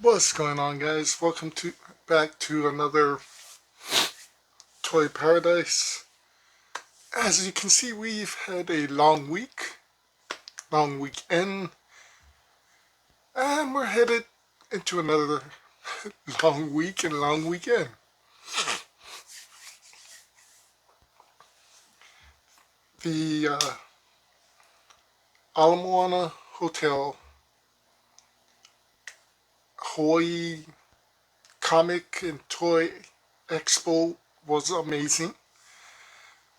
What's going on, guys? Welcome back to another Toy Paradise. As you can see, we've had a long weekend, and we're headed into another long week and long weekend. The Ala Moana Hotel Hawaii Comic and Toy Expo was amazing.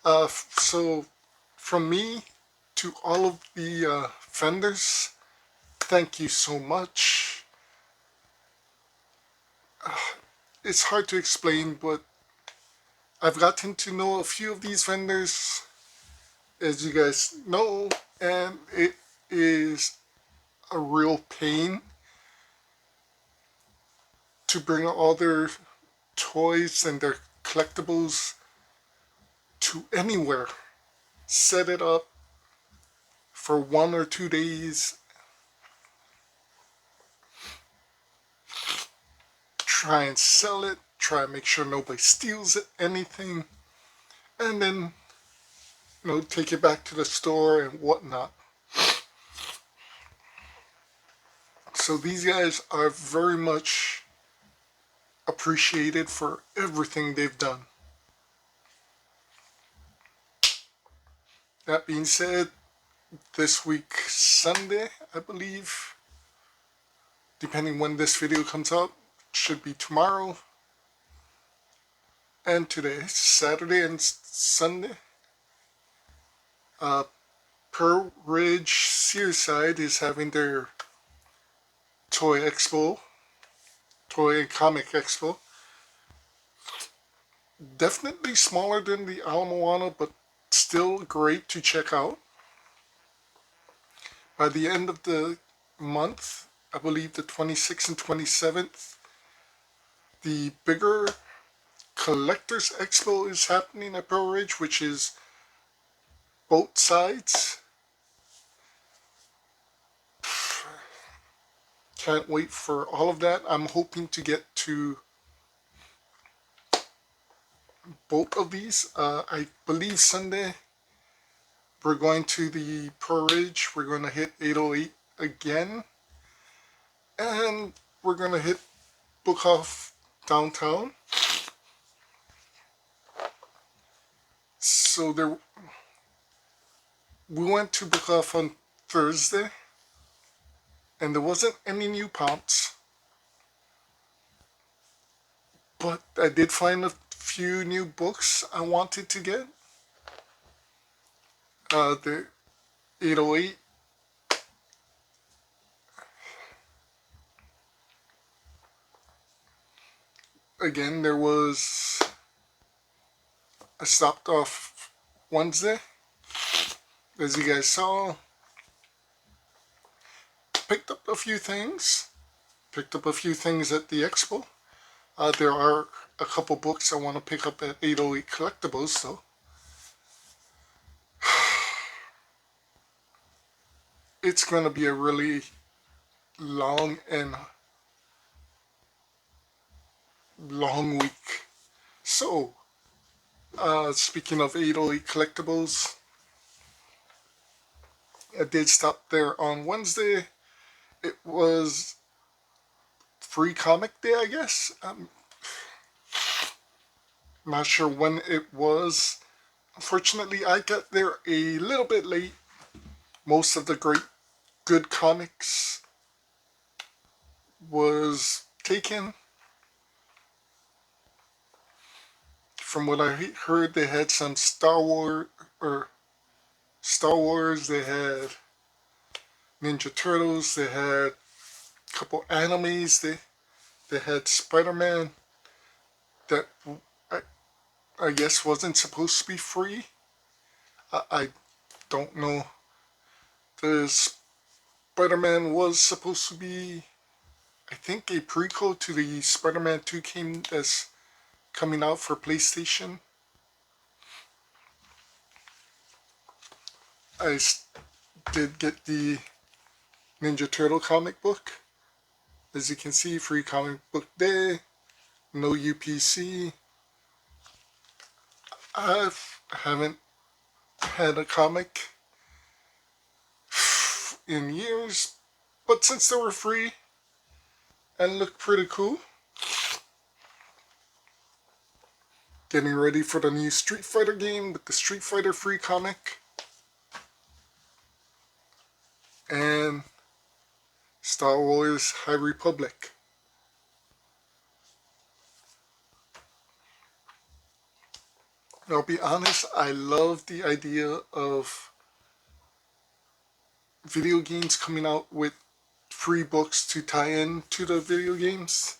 So from me to all of the vendors, thank you so much. It's hard to explain, but I've gotten to know a few of these vendors, as you guys know, and it is a real pain to bring all their toys and their collectibles to anywhere. Set it up for 1 or 2 days, try and sell it, try and make sure nobody steals anything, and then take it back to the store and whatnot. So these guys are very much appreciated for everything they've done. That being said, this week Sunday, I believe, depending when this video comes out, should be tomorrow and today, Saturday and Sunday. Pearl Ridge Searside is having their Toy Expo, Toy and Comic Expo. Definitely smaller than the Ala Moana, but still great to check out. By the end of the month, I believe the 26th and 27th, the bigger Collectors Expo is happening at Pearl Ridge, which is both sides. Can't wait for all of that. I'm hoping to get to both of these. I believe Sunday we're going to the Pearl Ridge. We're going to hit 808 again. And we're going to hit Book Off downtown. So we went to Book Off on Thursday, and there wasn't any new pops, but I did find a few new books I wanted to get. The 808, again, I stopped off Wednesday, as you guys saw. Picked up a few things at the Expo. There are a couple books I want to pick up at 808 Collectibles, so it's going to be a really long week. So, speaking of 808 Collectibles, I did stop there on Wednesday. It was free comic day, I guess. I'm not sure when it was. Unfortunately, I got there a little bit late. Most of the good comics was taken. From what I heard, they had some Star Wars, they had Ninja Turtles, they had a couple animes, they had Spider-Man that I guess wasn't supposed to be free. I don't know. The Spider-Man was supposed to be, I think, a prequel to the Spider-Man 2 game that's coming out for PlayStation. I did get the Ninja Turtle comic book. As you can see, free comic book day, no UPC. I haven't had a comic in years, but since they were free and looked pretty cool, getting ready for the new Street Fighter game with the Street Fighter free comic, and Star Wars High Republic. I'll be honest, I love the idea of video games coming out with free books to tie in to the video games.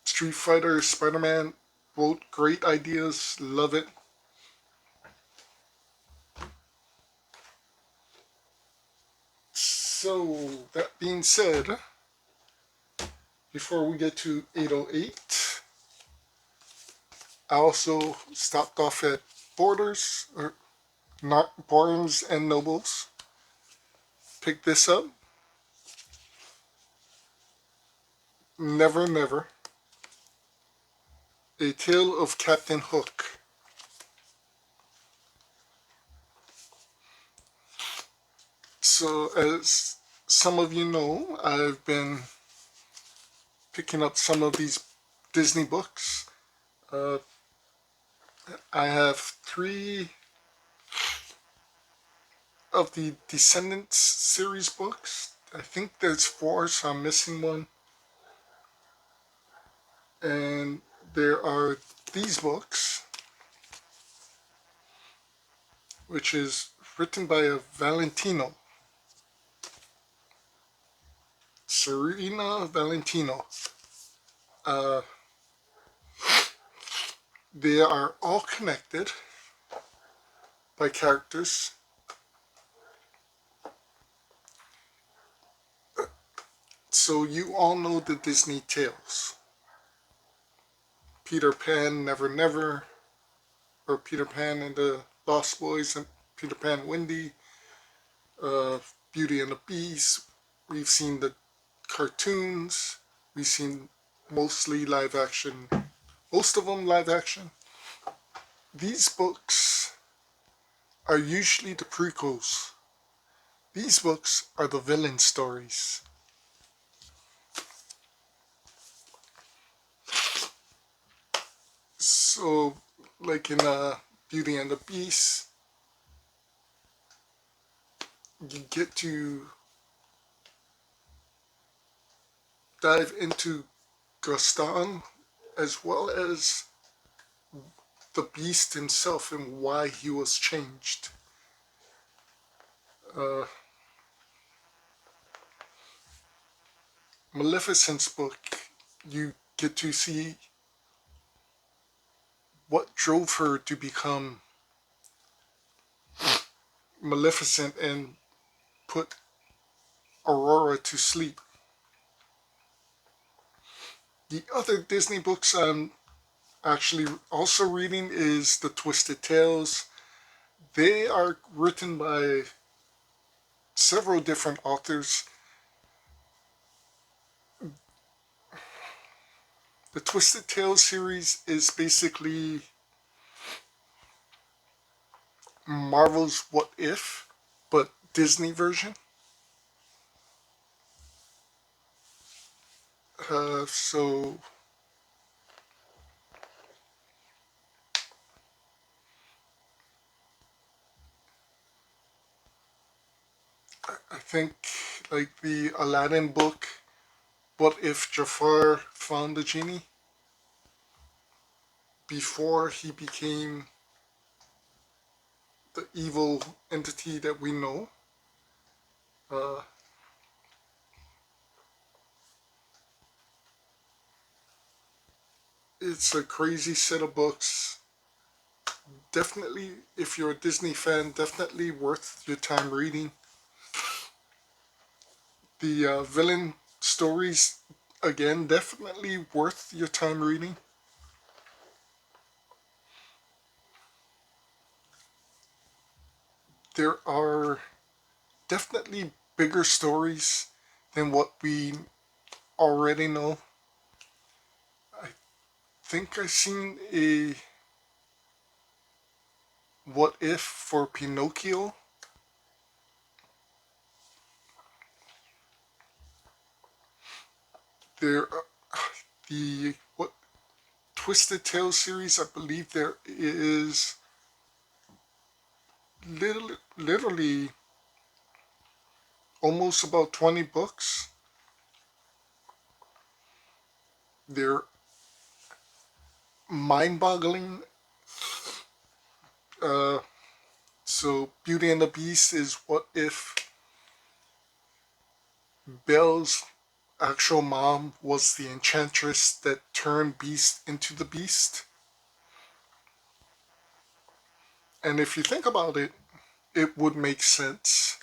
Street Fighter, Spider-Man, both great ideas, love it. So, that being said, before we get to 808, I also stopped off at Borders, or not Barnes and Nobles. Picked this up. Never Never. A Tale of Captain Hook. So, as some of you know, I've been picking up some of these Disney books. I have 3 of the Descendants series books. I think there's 4, so I'm missing one. And there are these books, which is written by a Valentino, Serena Valentino. Uh, they are all connected by characters. So you all know the Disney tales. Peter Pan, Never Never, or Peter Pan and the Lost Boys, and Peter Pan Wendy, Beauty and the Beast. We've seen the cartoons. We've seen mostly live action, most of them live action. These books are usually the prequels. These books are the villain stories. So, like in Beauty and the Beast, you get to dive into Gaston as well as the Beast himself and why he was changed. Uh, Maleficent's book, you get to see what drove her to become Maleficent and put Aurora to sleep. The other Disney books I'm actually also reading is The Twisted Tales. They are written by several different authors. The Twisted Tales series is basically Marvel's What If, but Disney version. So I think like the Aladdin book, What If Jafar Found the Genie? Before he became the evil entity that we know. Uh, it's a crazy set of books. Definitely, if you're a Disney fan, definitely worth your time reading. The villain stories, again, definitely worth your time reading. There are definitely bigger stories than what we already know. I think I seen a what if for Pinocchio. There, the what Twisted Tales series. I believe there is literally almost about 20 books. They're mind-boggling. Uh, so Beauty and the Beast is what if Belle's actual mom was the enchantress that turned Beast into the Beast. And if you think about it, it would make sense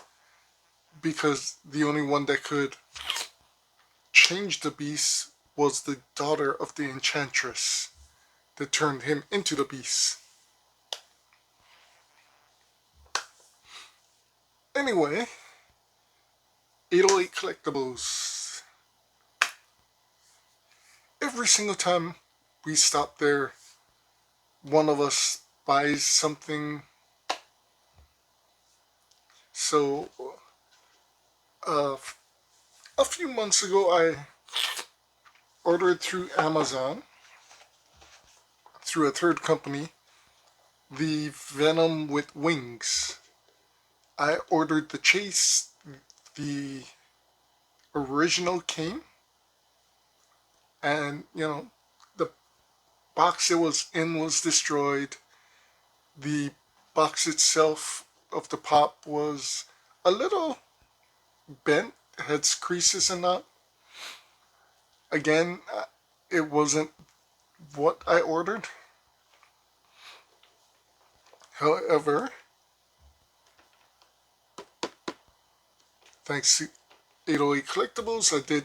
because the only one that could change the Beast was the daughter of the enchantress that turned him into the Beast. Anyway, 808 Collectibles. Every single time we stop there, one of us buys something. So, uh, a few months ago, I ordered through Amazon, through a third company, the Venom with wings. I ordered the chase. The original came, and the box it was in was destroyed. The box itself of the pop was a little bent, had creases and that. Again, it wasn't what I ordered. However, thanks to 808 Collectibles, I did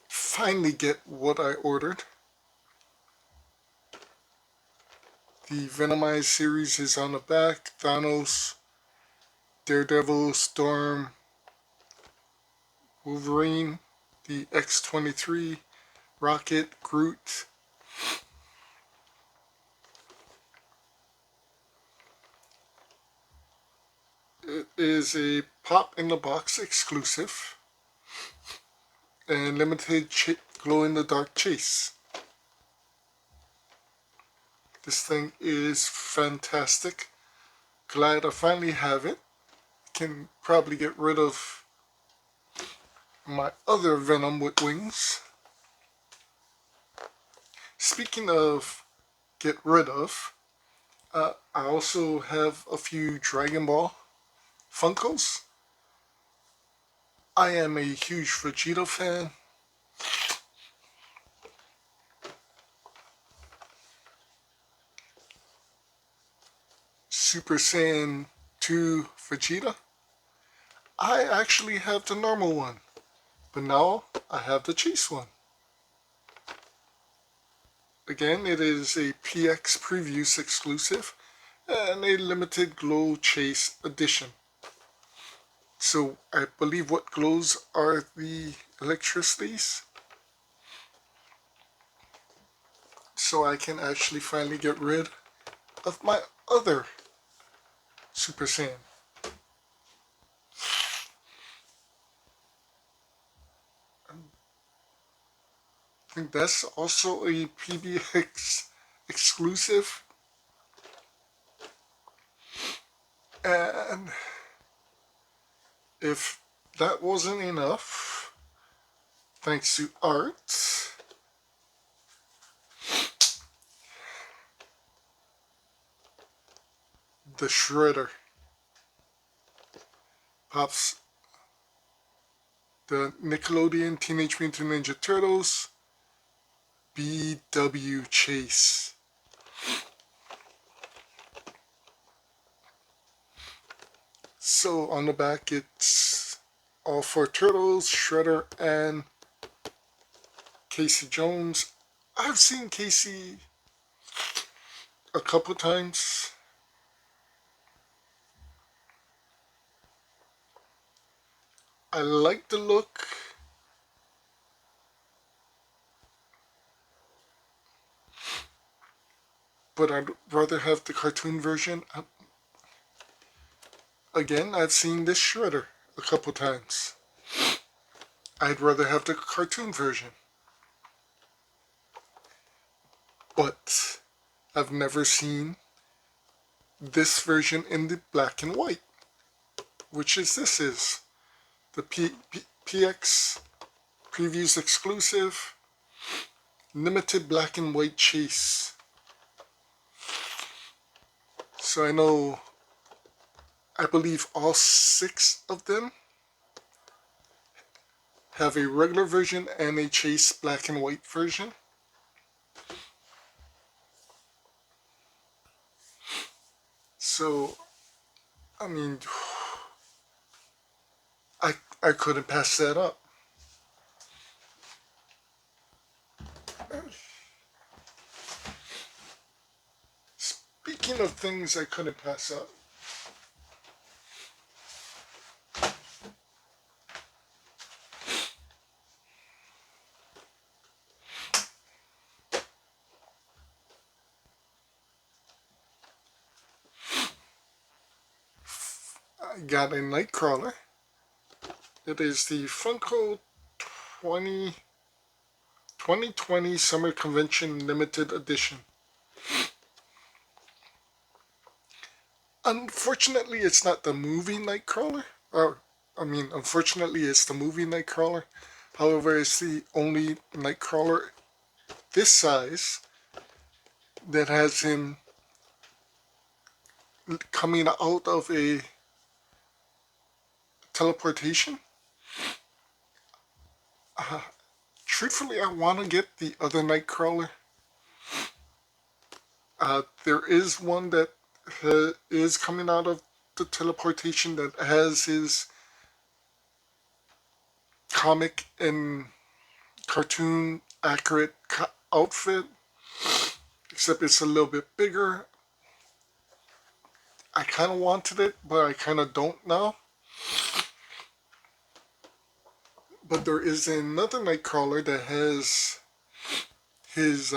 finally get what I ordered. The Venomized series is on the back. Thanos, Daredevil, Storm, Wolverine, the X-23, Rocket, Groot. It is a pop in the box exclusive and limited glow in the dark chase. This thing is fantastic. Glad I finally have it. Can probably get rid of my other Venom with wings. Speaking of get rid of, I also have a few Dragon Ball Funkos. I am a huge Vegeta fan. Super Saiyan 2 Vegeta. I actually have the normal one, but now I have the chase one. Again, it is a PX Previews exclusive and a limited glow chase edition. So I believe what glows are the electricities. So I can actually finally get rid of my other Super Saiyan. I think that's also a PBX exclusive. And if that wasn't enough, thanks to art, the Shredder pops the Nickelodeon Teenage Mutant Ninja Turtles BW Chase. So on the back it's all four turtles, Shredder and Casey Jones. I've seen Casey a couple times. I like the look, but I'd rather have the cartoon version. Again, I've seen this Shredder a couple times. I'd rather have the cartoon version. But I've never seen this version in the black and white, which is this is the PX Previews exclusive limited black and white chase. So I know, I believe all 6 of them have a regular version and a chase black and white version. So, I mean, I couldn't pass that up. Speaking of things I couldn't pass up, I got a Nightcrawler. It is the Funko 2020 Summer Convention Limited Edition. Unfortunately, it's not the movie Nightcrawler. Unfortunately, it's the movie Nightcrawler. However, it's the only Nightcrawler this size that has him coming out of a teleportation. Truthfully, I want to get the other Nightcrawler. There is one that is coming out of the teleportation that has his comic and cartoon accurate outfit, except it's a little bit bigger. I kind of wanted it, but I kind of don't now. But there is another Nightcrawler that has his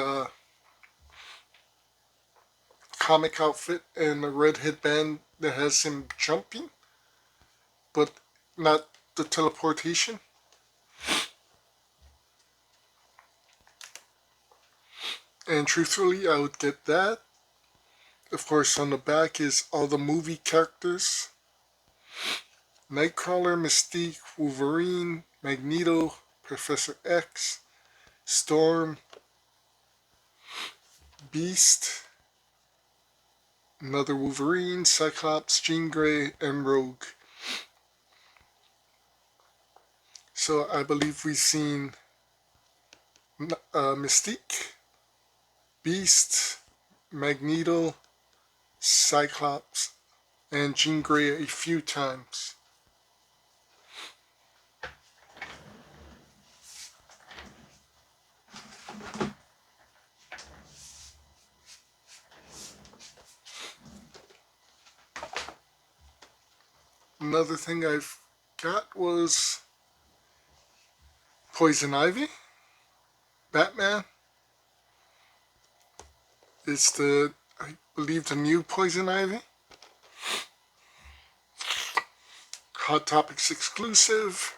comic outfit and a red headband that has him jumping, but not the teleportation. And truthfully, I would get that. Of course, on the back is all the movie characters. Nightcrawler, Mystique, Wolverine, Magneto, Professor X, Storm, Beast, another Wolverine, Cyclops, Jean Grey, and Rogue. So I believe we've seen Mystique, Beast, Magneto, Cyclops, and Jean Grey a few times. Another thing I've got was Poison Ivy, Batman. It's I believe, the new Poison Ivy. Hot Topics exclusive.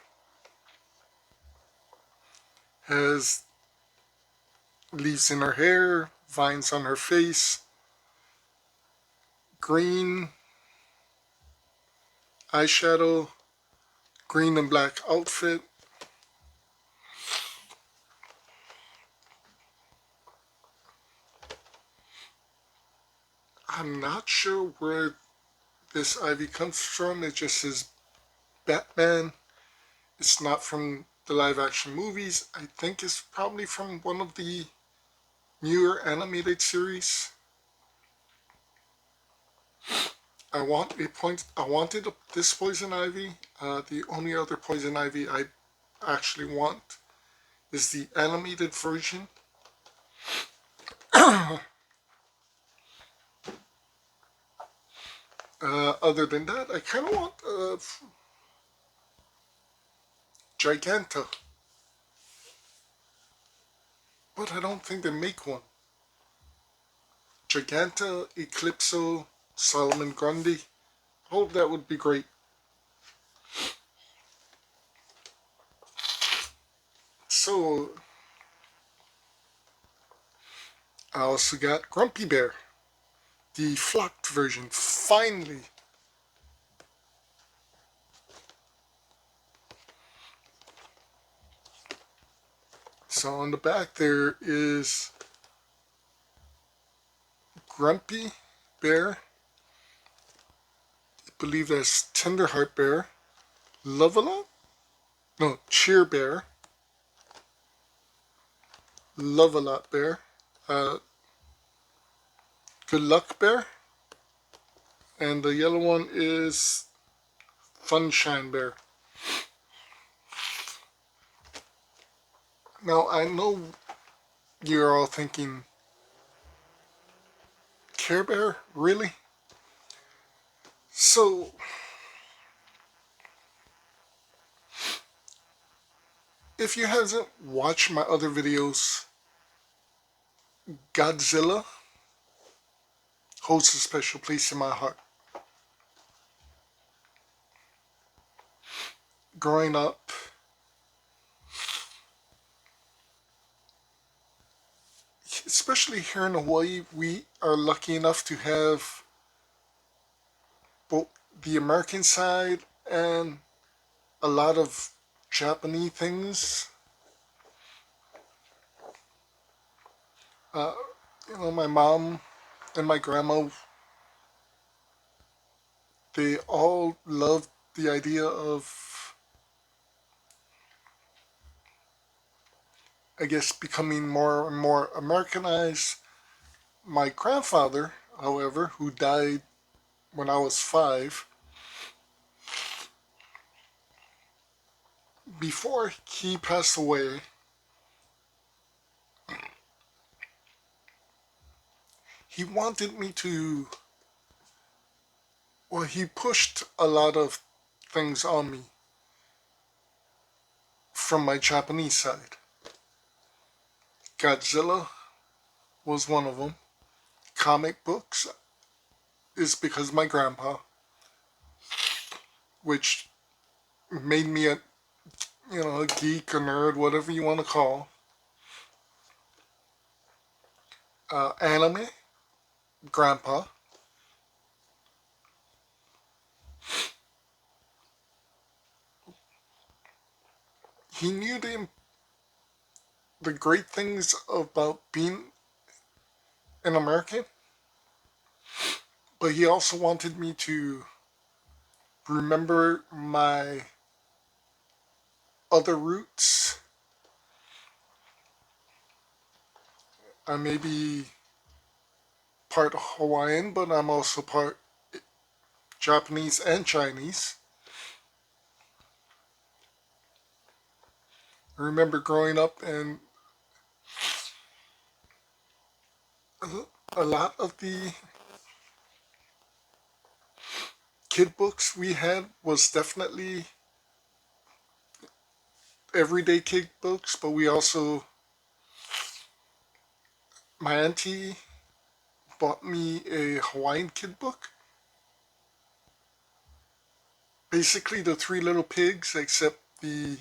Has leaves in her hair, vines on her face, green eyeshadow, green and black outfit. I'm not sure where this Ivy comes from. It just says Batman. It's not from the live action movies. I think it's probably from one of the newer animated series. I wanted this Poison Ivy. The only other Poison Ivy I actually want is the animated version. Other than that, I kind of want Giganta. But I don't think they make one. Giganta, Eclipso, Solomon Grundy. Oh, that would be great. So, I also got Grumpy Bear, the flocked version, finally. So on the back there is Grumpy Bear, I believe that's Tenderheart Bear, Love-A-Lot? No, Cheer Bear, Love-A-Lot Bear, uh, Good Luck Bear, and the yellow one is Funshine Bear. Now I know you're all thinking, Care Bear? Really? So, if you haven't watched my other videos, Godzilla holds a special place in my heart. Growing up, especially here in Hawaii, we are lucky enough to have both the American side and a lot of Japanese things. Uh, my mom and my grandma, they all loved the idea of, I guess, becoming more and more Americanized. My grandfather, however, who died when I was 5, before he passed away, he wanted me to, well, he pushed a lot of things on me from my Japanese side. Godzilla was one of them. Comic books is because of my grandpa, which made me a geek, a nerd, whatever you want to call. Anime, grandpa. He knew the great things about being an American, but he also wanted me to remember my other roots. I may be part Hawaiian, but I'm also part Japanese and Chinese. I remember growing up and a lot of the kid books we had was definitely everyday kid books, but we also, my auntie bought me a Hawaiian kid book. Basically the Three Little Pigs, except the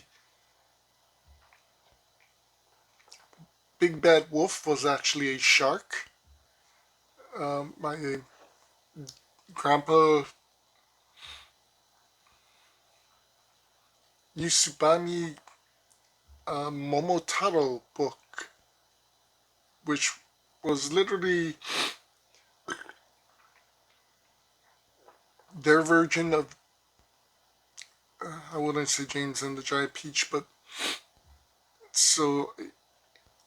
big bad wolf was actually a shark. My grandpa used to buy me a Momotaro book, which was literally their version of, I wouldn't say James and the Giant Peach, but so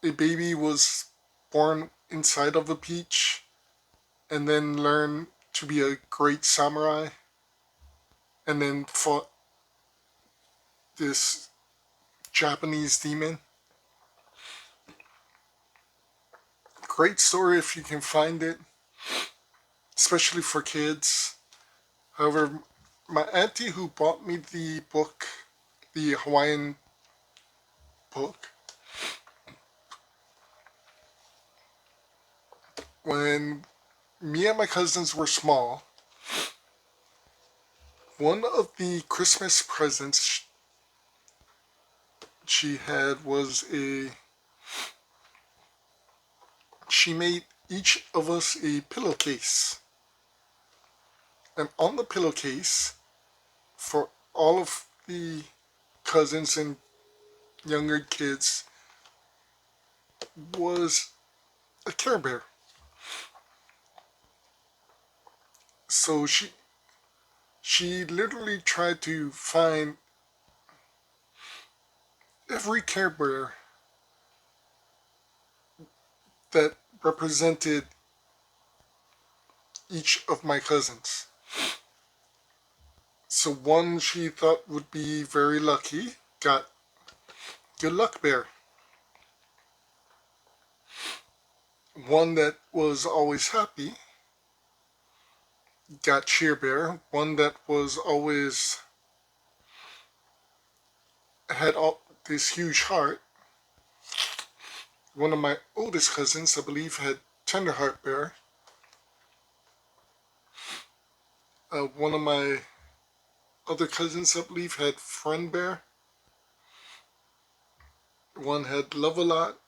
a baby was born inside of a peach and then learned to be a great samurai and then fought this Japanese demon. Great story if you can find it, especially for kids. However, my auntie who bought me the book, the Hawaiian book. When me and my cousins were small, one of the Christmas presents she had was she made each of us a pillowcase. And on the pillowcase, for all of the cousins and younger kids, was a Care Bear. So she literally tried to find every Care Bear that represented each of my cousins. So one she thought would be very lucky got Good Luck Bear. One that was always happy got Cheer Bear. One that was always had all this huge heart. One of my oldest cousins, I believe, had Tenderheart Bear. One of my other cousins, I believe, had Friend Bear. One had Love a Lot.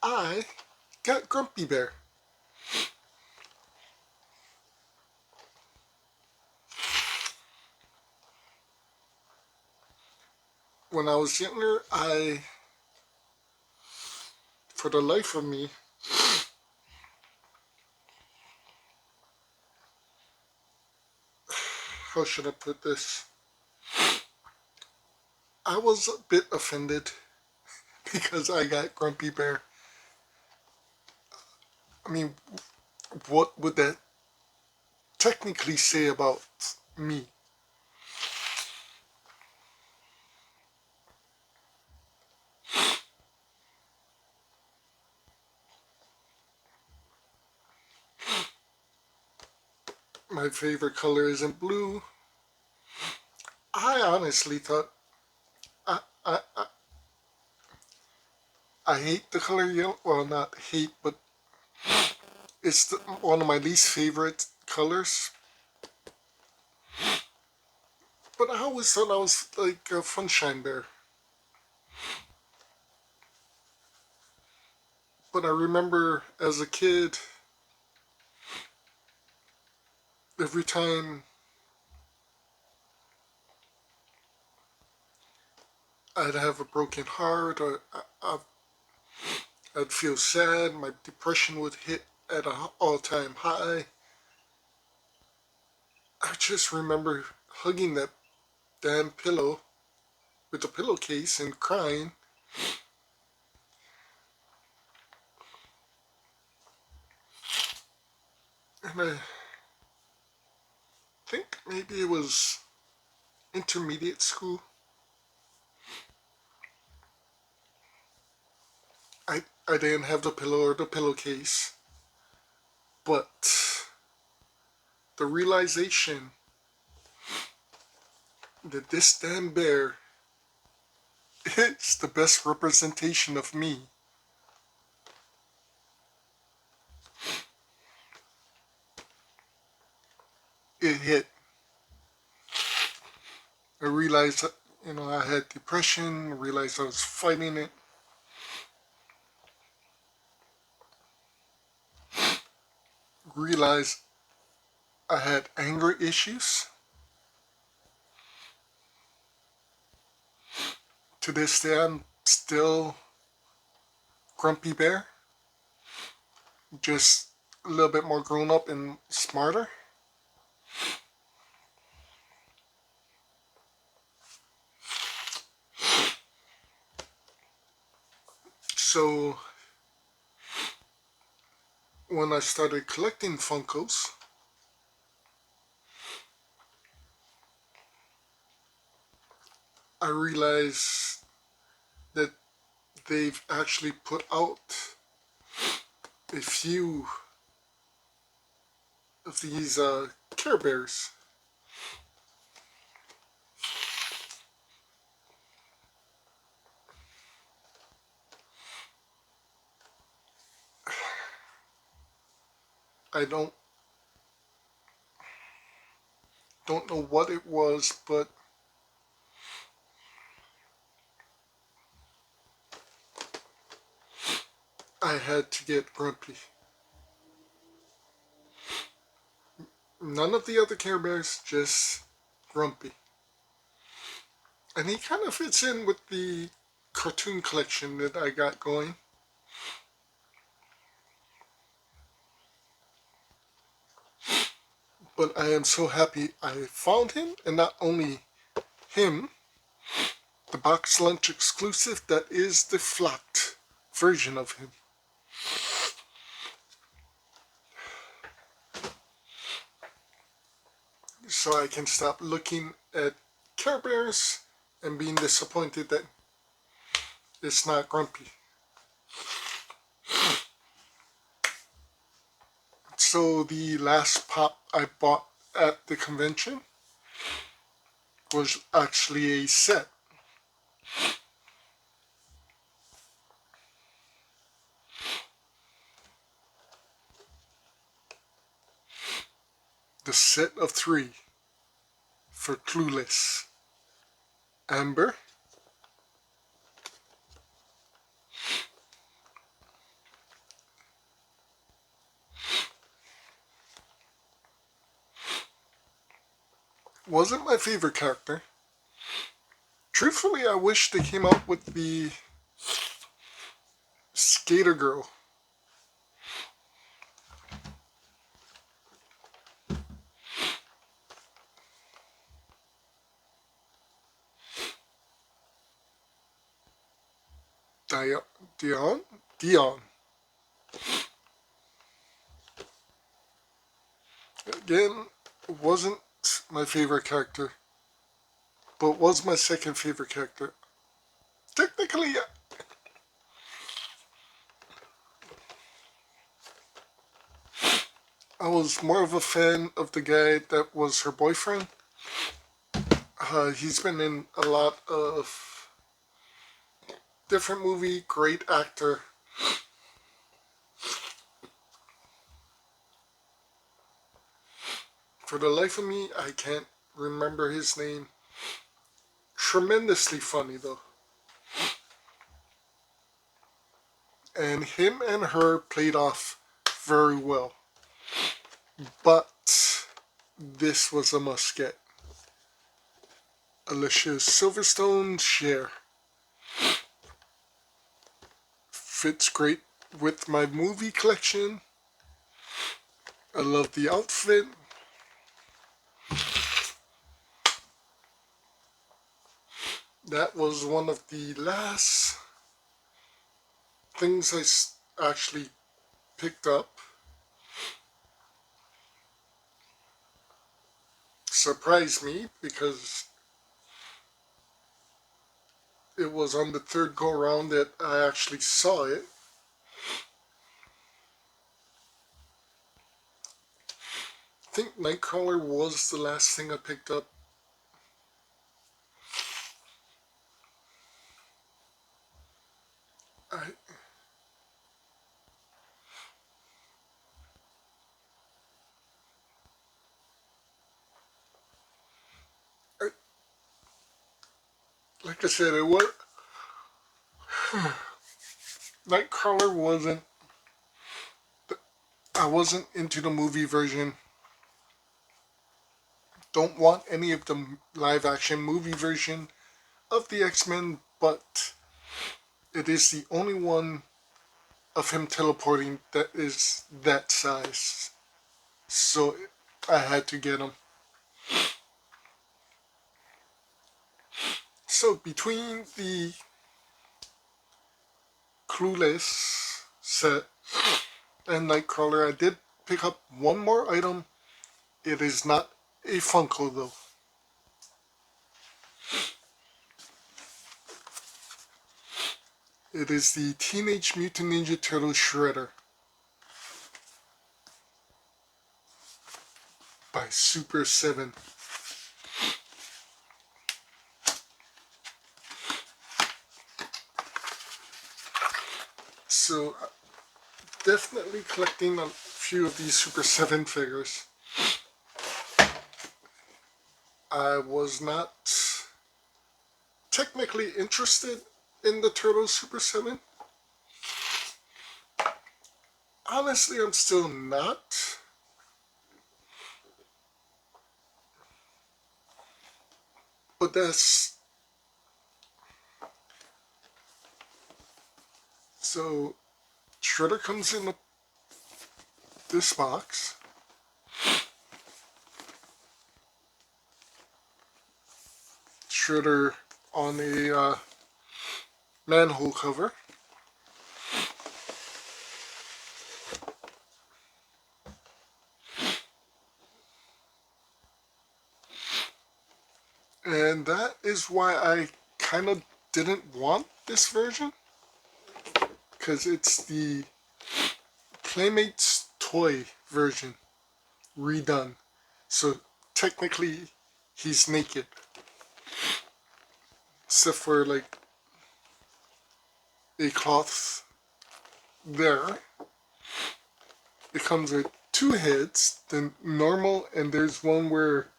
I got Grumpy Bear. When I was younger, for the life of me, how should I put this? I was a bit offended because I got Grumpy Bear. I mean, what would that technically say about me? My favorite color isn't blue. I honestly thought I I, I, I hate the color yellow. Well, not hate, but it's one of my least favorite colors. But I always thought I was like a Funshine Bear. But I remember as a kid, every time I'd have a broken heart or I'd feel sad, my depression would hit at an all-time high. I just remember hugging that damn pillow with the pillowcase and crying. And I think maybe it was intermediate school. I didn't have the pillow or the pillowcase, but the realization that this damn bear is the best representation of me, it hit. I realized that, I had depression, I realized I was fighting it. Realized I had anger issues. To this day, I'm still Grumpy Bear, just a little bit more grown up and smarter. So when I started collecting Funkos, I realized that they've actually put out a few of these Care Bears. I don't know what it was, but I had to get Grumpy. None of the other Care Bears, just Grumpy. And he kind of fits in with the cartoon collection that I got going. But I am so happy I found him, and not only him, the box lunch exclusive that is the flocked version of him. So I can stop looking at Care Bears and being disappointed that it's not Grumpy. So the last pop I bought at the convention was actually a set. The set of 3 for Clueless. Amber, wasn't my favorite character. Truthfully, I wish they came out with the Skater Girl. Dion. Again, wasn't my favorite character, but was my second favorite character. Technically, I was more of a fan of the guy that was her boyfriend. He's been in a lot of different movie, great actor. For the life of me, I can't remember his name. Tremendously funny though. And him and her played off very well. But this was a must get. Alicia Silverstone Cher. Fits great with my movie collection. I love the outfit. That was one of the last things I actually picked up. Surprised me because it was on the third go around that I actually saw it. I think Nightcrawler was the last thing I picked up. I like I said, it was Nightcrawler wasn't. I wasn't into the movie version. Don't want any of the live action movie version of the X-Men, but it is the only one of him teleporting that is that size. So I had to get him. So between the Clueless set and Nightcrawler, I did pick up one more item. It is not a Funko though. It is the Teenage Mutant Ninja Turtle Shredder by Super 7. So definitely collecting few of these Super 7 figures. I was not technically interested in the Turtles Super 7. Honestly, I'm still not. But that's... So, Shredder comes in this box. Shredder on a manhole cover. And that is why I kind of didn't want this version. Because it's the Playmates toy version redone. So technically he's naked. Except for like a cloth there. It comes with two heads, the normal, and there's one where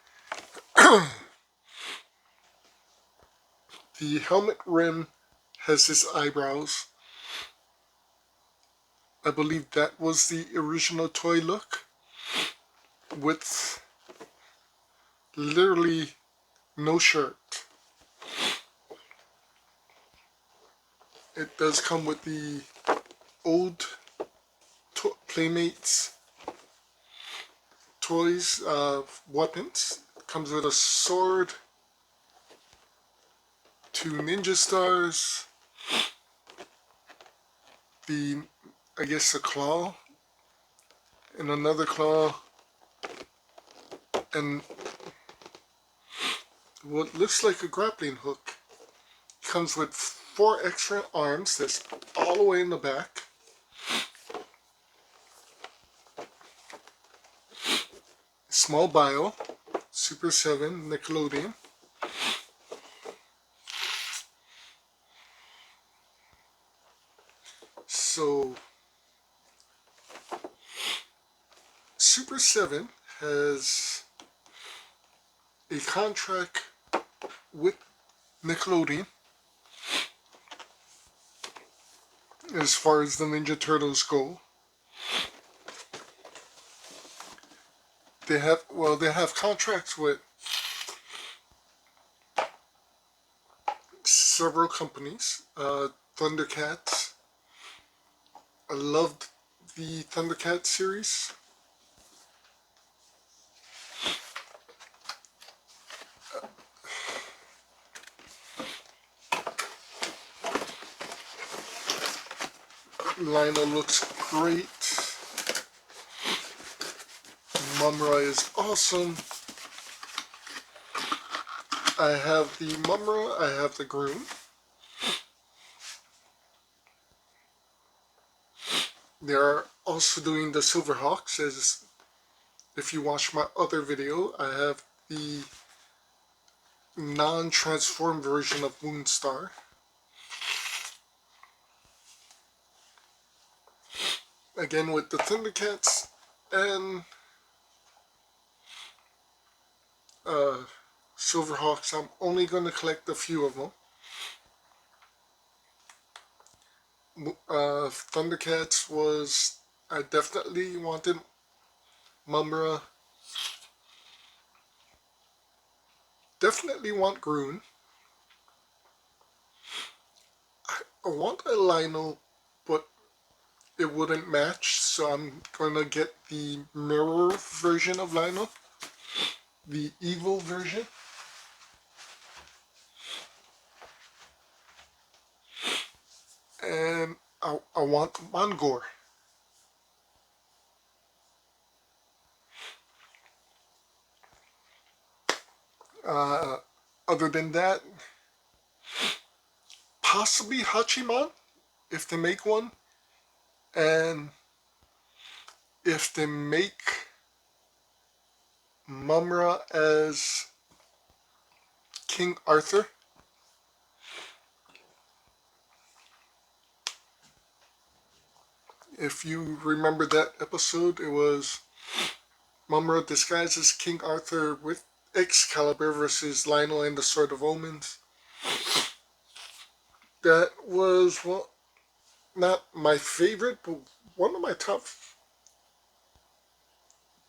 the helmet rim has his eyebrows. I believe that was the original toy look, with literally no shirt. It does come with the old Playmates toys, weapons. It comes with a sword, two ninja stars, I guess a claw, and another claw, and what looks like a grappling hook. It comes with 4 extra arms, that's all the way in the back. Small bio, Super 7, Nickelodeon. So, Super 7 has a contract with Nickelodeon as far as the Ninja Turtles go. They have contracts with several companies. Thundercats. I loved the Thundercats series. Lionel looks great. Mumra is awesome. I have the Mumra, I have the Groom. They're also doing the Silverhawks, as if you watch my other video, I have the non-transformed version of Moonstar. Again with the Thundercats and Silverhawks. I'm only going to collect a few of them. Thundercats was... I definitely wanted Mumra. Definitely want Groon. I want a Lionel, but it wouldn't match, so I'm gonna get the mirror version of Lionel, the evil version. And I want Mongor. Other than that, possibly Hachiman, if they make one. And if they make Mumra as King Arthur, If you remember that episode, it was Mumra disguised as King Arthur with Excalibur versus Lionel and the Sword of Omens. That was, well, not my favorite, but one of my top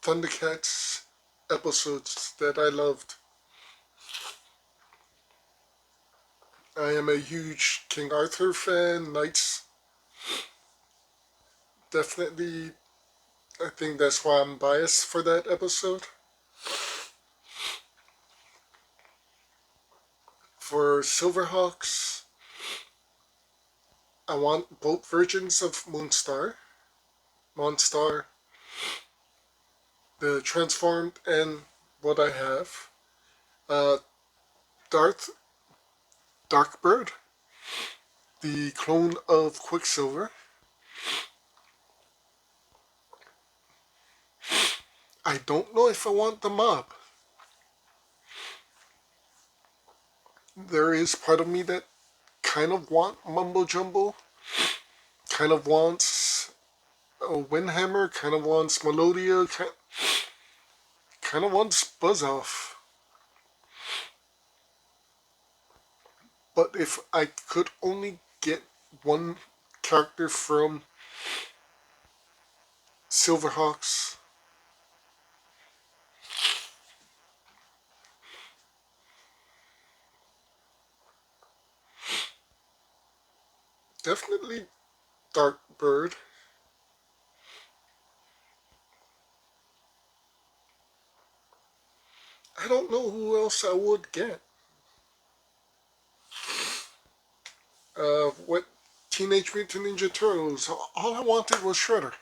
Thundercats episodes that I loved. I am a huge King Arthur fan. Knights, definitely. I think that's why I'm biased for that episode. For Silverhawks, I want both versions of Monstar, the transformed, and what I have. Uh, Darth Darkbird, the clone of Quicksilver. I don't know if I want the mob. There is part of me that kind of want Mumbo Jumbo, kind of wants a Windhammer, kind of wants Melodia, kind of wants Buzz Off. But if I could only get one character from Silverhawks, definitely Darkbird. I don't know who else I would get. What Teenage Mutant Ninja Turtles? All I wanted was Shredder.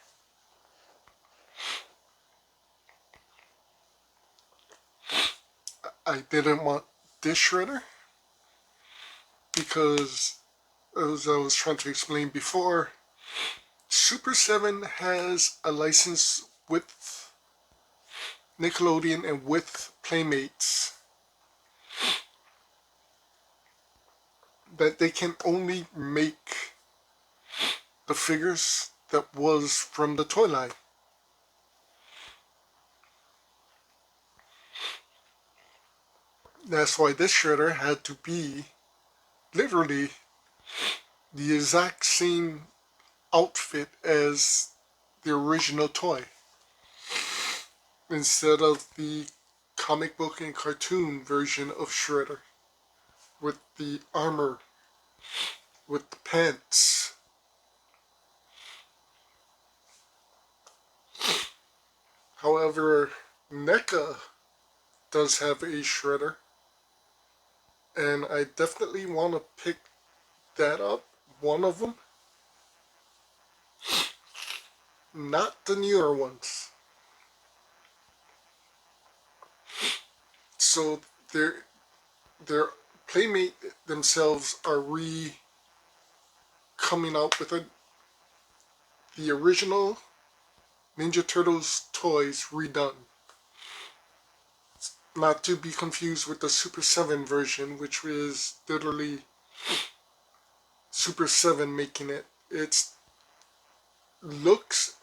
I didn't want this Shredder because, as I was trying to explain before, Super 7 has a license with Nickelodeon and with Playmates that they can only make the figures that was from the toy line. That's why this Shredder had to be literally the exact same outfit as the original toy instead of the comic book and cartoon version of Shredder with the armor, with the pants. However, NECA does have a Shredder, and I definitely want to pick that up, one of them, not the newer ones. So their Playmate themselves are coming out with the original Ninja Turtles toys redone. Not to be confused with the Super 7 version, which is literally Super 7 making it. It looks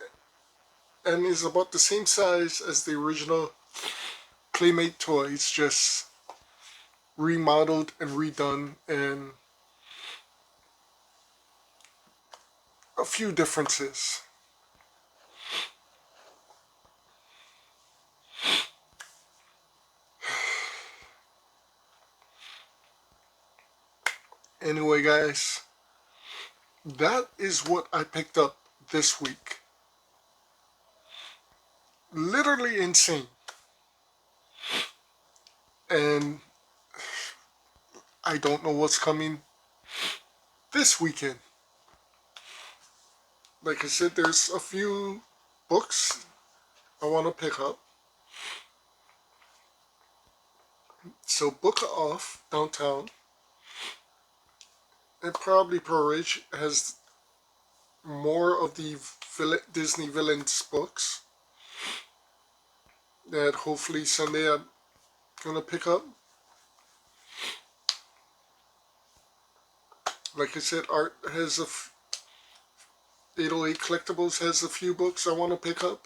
and is about the same size as the original Playmate toys, just remodeled and redone, and a few differences. Anyway, guys, that is what I picked up this week. Literally insane. And I don't know what's coming this weekend. Like I said, there's a few books I want to pick up. So Book Off downtown, and probably Pro Ridge has more of the Disney villains books that hopefully Sunday I'm gonna pick up. Like I said, Art has 808 Collectibles has a few books I want to pick up.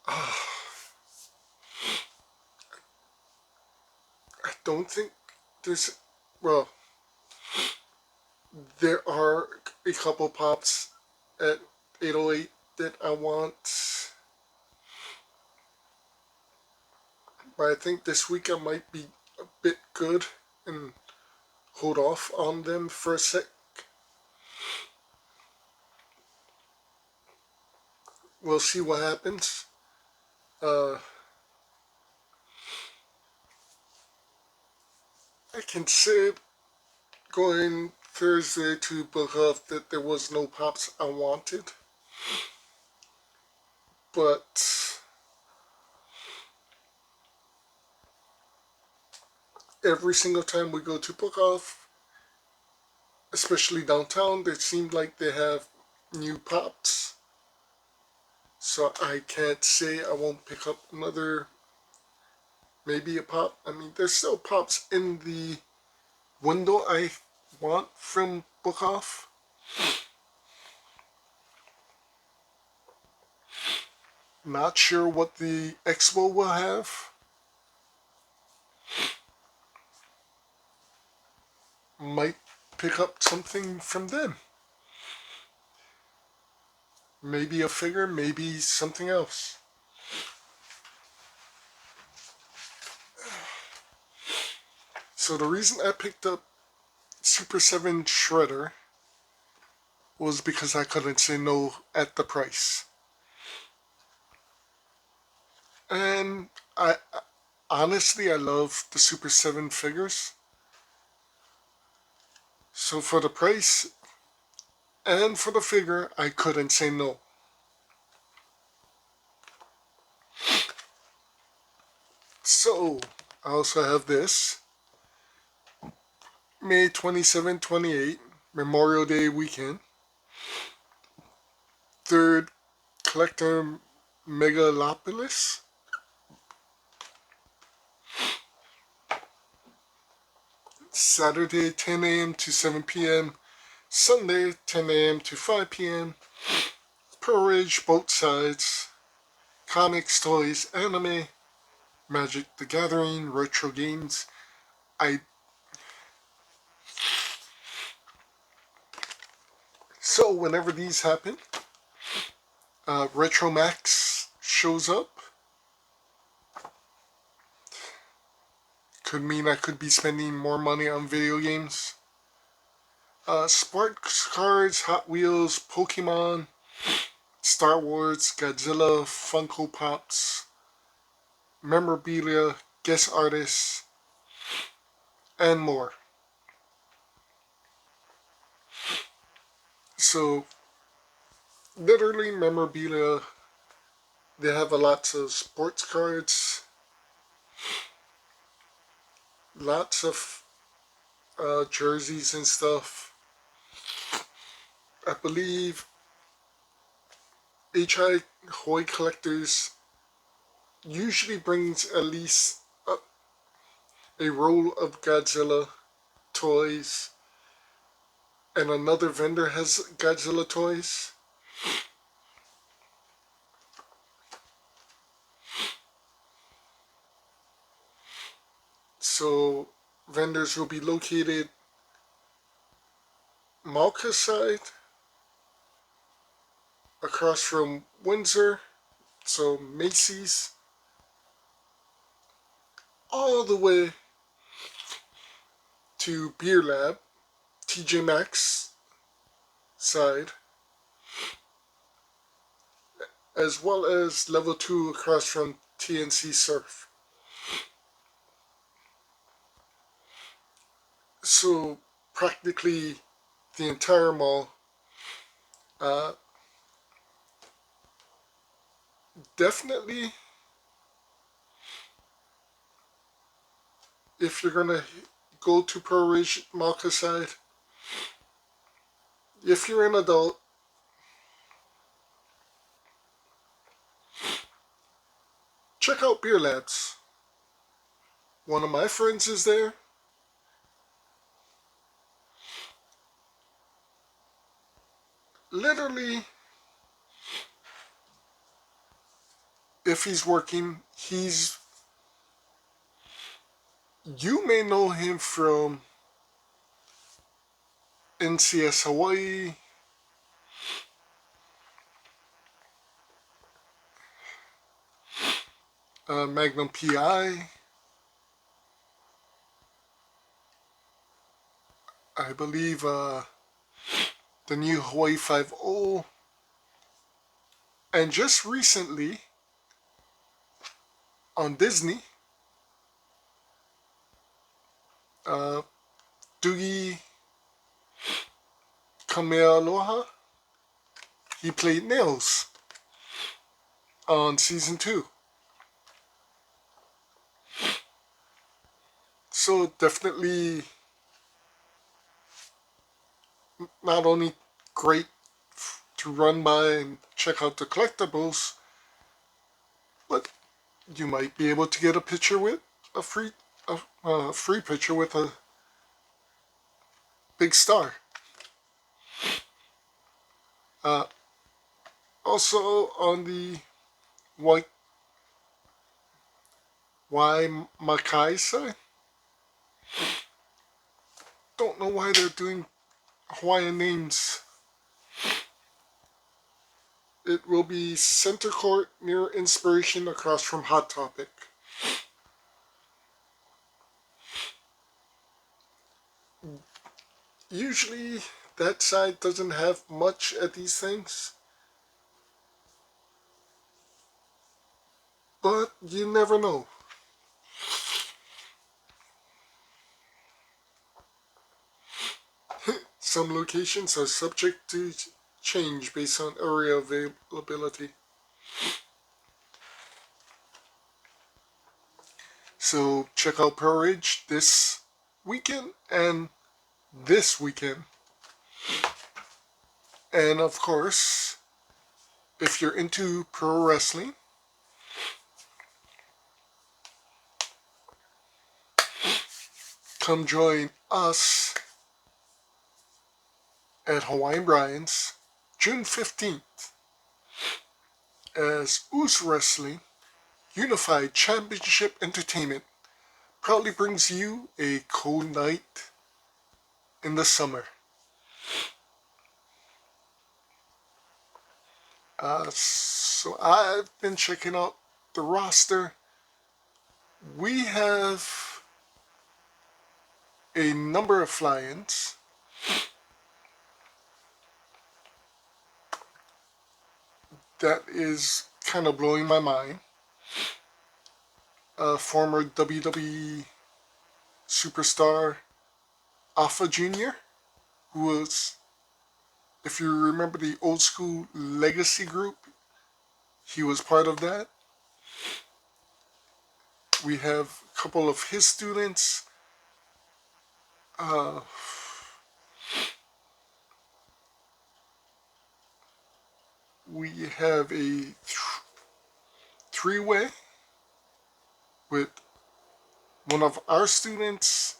I don't think there's, well, there are a couple pops at 808 that I want, but I think this week I might be a bit good and hold off on them for a sec. We'll see what happens. Uh, I considered going Thursday to book off that there was no pops I wanted, but every single time we go to book off, especially downtown, they seem like they have new pops. So I can't say I won't pick up another, maybe a pop. I mean, there's still pops in the window I want from book off. Not sure what the Expo will have. Might pick up something from them. Maybe a figure, maybe something else. So the reason I picked up Super 7 Shredder was because I couldn't say no at the price. And I honestly, I love the Super 7 figures. So for the price and for the figure, I couldn't say no. So I also have this May 27, 28, Memorial Day weekend. Third Collector Megalopolis. Saturday 10 a.m. to 7 p.m. Sunday 10 a.m. to 5 p.m. Pearl both sides. Comics, toys, anime, Magic the Gathering, retro games. I So whenever these happen, Retro Max shows up. Could mean I could be spending more money on video games. Sports cards, Hot Wheels, Pokemon, Star Wars, Godzilla, Funko Pops, memorabilia, guest artists, and more. So, literally memorabilia. They have a lots of sports cards, lots of jerseys and stuff. I believe HI Hoy Collectors usually brings at least a roll of Godzilla toys, and another vendor has Godzilla toys. So vendors will be located Malka side, across from Windsor, so Macy's, all the way to Beer Lab, TJ Maxx side, as well as level 2 across from TNC Surf. So practically the entire mall. Uh, Definitely, if you're gonna go to Pearl Ridge Malka side, if you're an adult, check out Beer Labs. One of my friends is there. literally, if he's working, you may know him from NCS Hawaii, Magnum I believe the new Hawaii 5.0, and just recently on Disney, uh, Doogie Kamealoha, he played Nails on season 2. So definitely not only great to run by and check out the collectibles, but you might be able to get a picture with a free picture with a big star. Uh, Also on the Makai side, don't know why they're doing Hawaiian names. It will be Center Court near Inspiration across from Hot Topic. Usually that side doesn't have much at these things, but you never know. Some locations are subject to change based on area availability. So check out Pearl Ridge this weekend and this weekend. And of course, if you're into pro wrestling, come join us at Hawaiian Brian's June 15th as Oos Wrestling Unified Championship Entertainment proudly brings you a cold night in the summer. So I've been checking out the roster. We have a number of fly-ins. That is kind of blowing my mind. Former WWE superstar Alpha Jr., who was, if you remember the old school Legacy group, he was part of that. We have a couple of his students. We have a three-way with one of our students,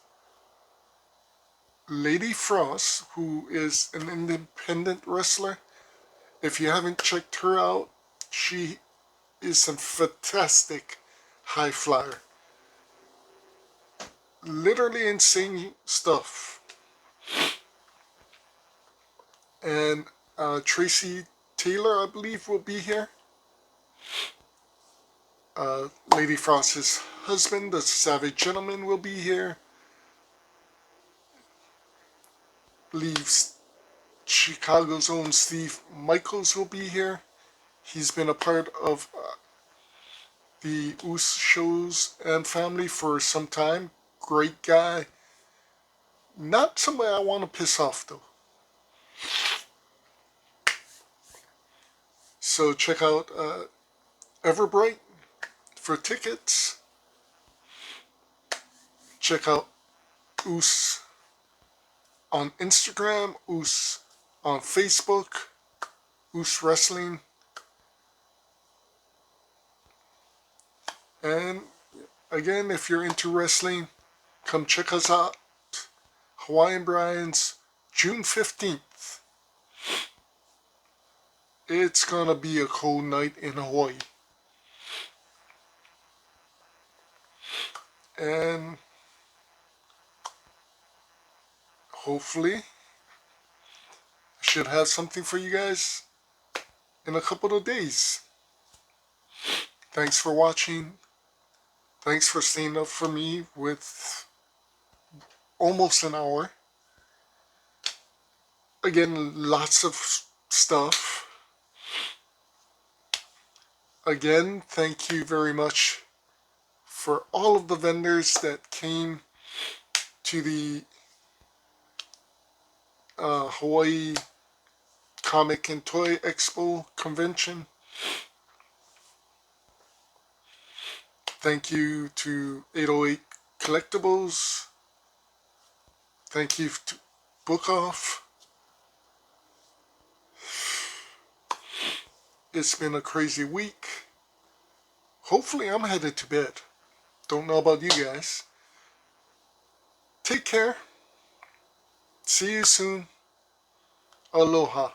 Lady Frost, who is an independent wrestler. If you haven't checked her out, she is some fantastic high flyer. Literally insane stuff. And Tracy Taylor, I believe, will be here. Lady Frost's husband, the Savage Gentleman, will be here. Believes Chicago's own Steve Michaels will be here. He's been a part of the Oos shows and family for some time. Great guy. Not somebody I want to piss off though. So check out Everbright for tickets. Check out Oos on Instagram, Oos on Facebook, Oos Wrestling. And again, if you're into wrestling, come check us out. Hawaiian Brian's June 15th. It's gonna be a cold night in Hawaii. And hopefully, I should have something for you guys in a couple of days. Thanks for watching. Thanks for staying up for me with almost an hour. Again, lots of stuff. Again, thank you very much for all of the vendors that came to the Hawaii Comic and Toy Expo convention. Thank you to 808 Collectibles. Thank you to Book Off. It's been a crazy week. Hopefully I'm headed to bed. Don't know about you guys. Take care. See you soon. Aloha.